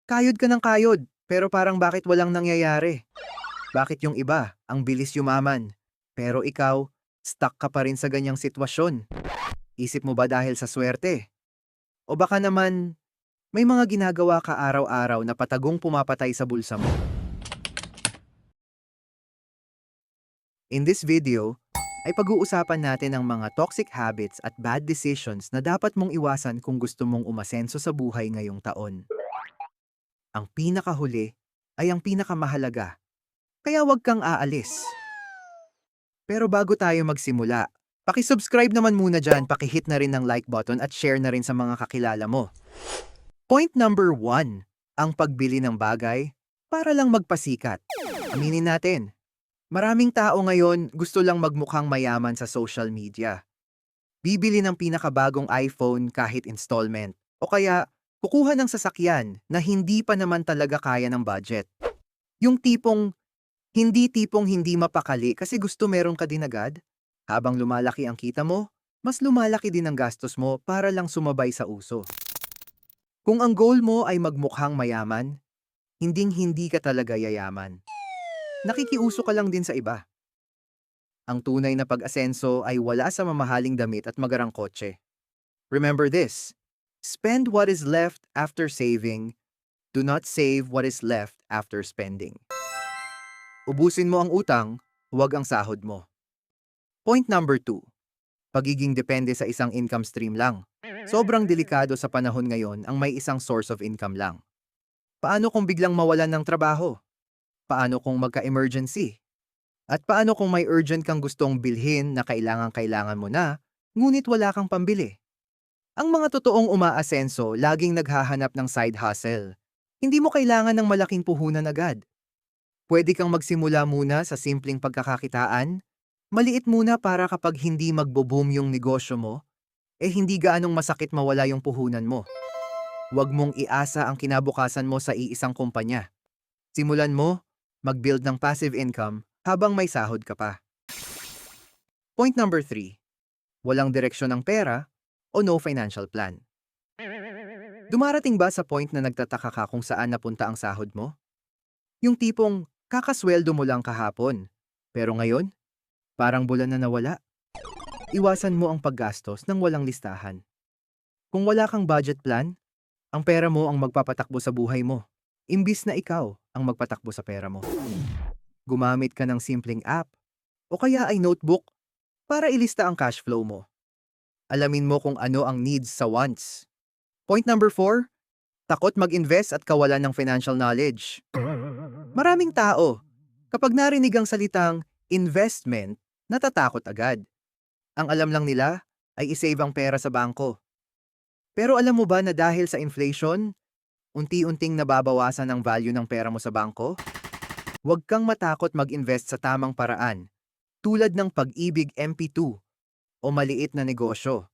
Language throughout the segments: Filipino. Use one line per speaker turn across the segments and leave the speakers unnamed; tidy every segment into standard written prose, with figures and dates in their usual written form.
Kayod ka ng kayod, pero parang bakit walang nangyayari? Bakit yung iba, ang bilis yumaman? Pero ikaw, stuck ka pa rin sa ganyang sitwasyon. Isip mo ba dahil sa swerte? O baka naman, may mga ginagawa ka araw-araw na patagong pumapatay sa bulsa mo? In this video, ay pag-uusapan natin ang mga toxic habits at bad decisions na dapat mong iwasan kung gusto mong umasenso sa buhay ngayong taon. Ang pinakahuli ay ang pinakamahalaga, kaya huwag kang aalis. Pero bago tayo magsimula, paki-subscribe naman muna dyan, paki-hit na rin ng like button at share na rin sa mga kakilala mo. Point number 1, ang pagbili ng bagay para lang magpasikat. Aminin natin, maraming tao ngayon gusto lang magmukhang mayaman sa social media. Bibili ng pinakabagong iPhone kahit installment, o kaya kukuha ng sasakyan na hindi pa naman talaga kaya ng budget. Yung tipong hindi mapakali kasi gusto meron ka din agad. Habang lumalaki ang kita mo, mas lumalaki din ang gastos mo para lang sumabay sa uso. Kung ang goal mo ay magmukhang mayaman, hinding-hindi ka talaga yayaman. Nakikiuso ka lang din sa iba. Ang tunay na pag-asenso ay wala sa mamahaling damit at magarang kotse. Remember this, spend what is left after saving, do not save what is left after spending. Ubusin mo ang utang, huwag ang sahod mo. Point number 2, pagiging depende sa isang income stream lang. Sobrang delikado sa panahon ngayon ang may isang source of income lang. Paano kung biglang mawalan ng trabaho? Paano kung magka-emergency? At paano kung may urgent kang gustong bilhin na kailangan mo na, ngunit wala kang pambili? Ang mga totoong umaasenso laging naghahanap ng side hustle. Hindi mo kailangan ng malaking puhunan agad. Pwede kang magsimula muna sa simpleng pagkakakitaan. Maliit muna para kapag hindi magbo-boom yung negosyo mo, hindi gaanong masakit mawala yung puhunan mo. Huwag mong iasa ang kinabukasan mo sa iisang kumpanya. Simulan mo, mag-build ng passive income habang may sahod ka pa. Point number 3, walang direksyon ng pera o no financial plan. Dumarating ba sa point na nagtataka ka kung saan napunta ang sahod mo? Yung tipong kakasweldo mo lang kahapon, pero ngayon, parang bulan na nawala. Iwasan mo ang paggastos ng walang listahan. Kung wala kang budget plan, ang pera mo ang magpapatakbo sa buhay mo, imbis na ikaw ang magpatakbo sa pera mo. Gumamit ka ng simpleng app o kaya ay notebook para ilista ang cash flow mo. Alamin mo kung ano ang needs sa wants. Point number 4, takot mag-invest at kawalan ng financial knowledge. Maraming tao, kapag narinig ang salitang investment, natatakot agad. Ang alam lang nila ay isave ang pera sa bangko. Pero alam mo ba na dahil sa inflation, unti-unting nababawasan ang value ng pera mo sa bangko? Huwag kang matakot mag-invest sa tamang paraan, tulad ng Pag-ibig MP2 o maliit na negosyo.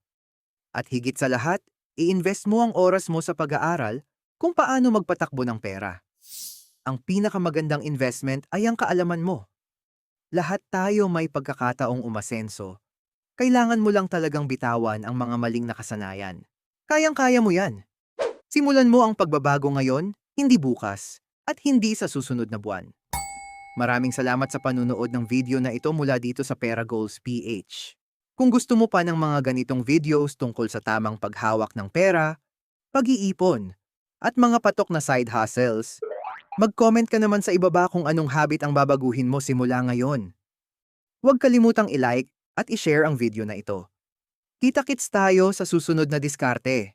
At higit sa lahat, i-invest mo ang oras mo sa pag-aaral kung paano magpatakbo ng pera. Ang pinakamagandang investment ay ang kaalaman mo. Lahat tayo may pagkakataong umasenso. Kailangan mo lang talagang bitawan ang mga maling nakasanayan. Kayang-kaya mo yan. Simulan mo ang pagbabago ngayon, hindi bukas, at hindi sa susunod na buwan. Maraming salamat sa panunood ng video na ito mula dito sa Pera Goals PH. Kung gusto mo pa ng mga ganitong videos tungkol sa tamang paghawak ng pera, pag-iipon, at mga patok na side hustles, mag-comment ka naman sa ibaba kung anong habit ang babaguhin mo simula ngayon. Huwag kalimutang i-like at i-share ang video na ito. Kita-kits tayo sa susunod na diskarte.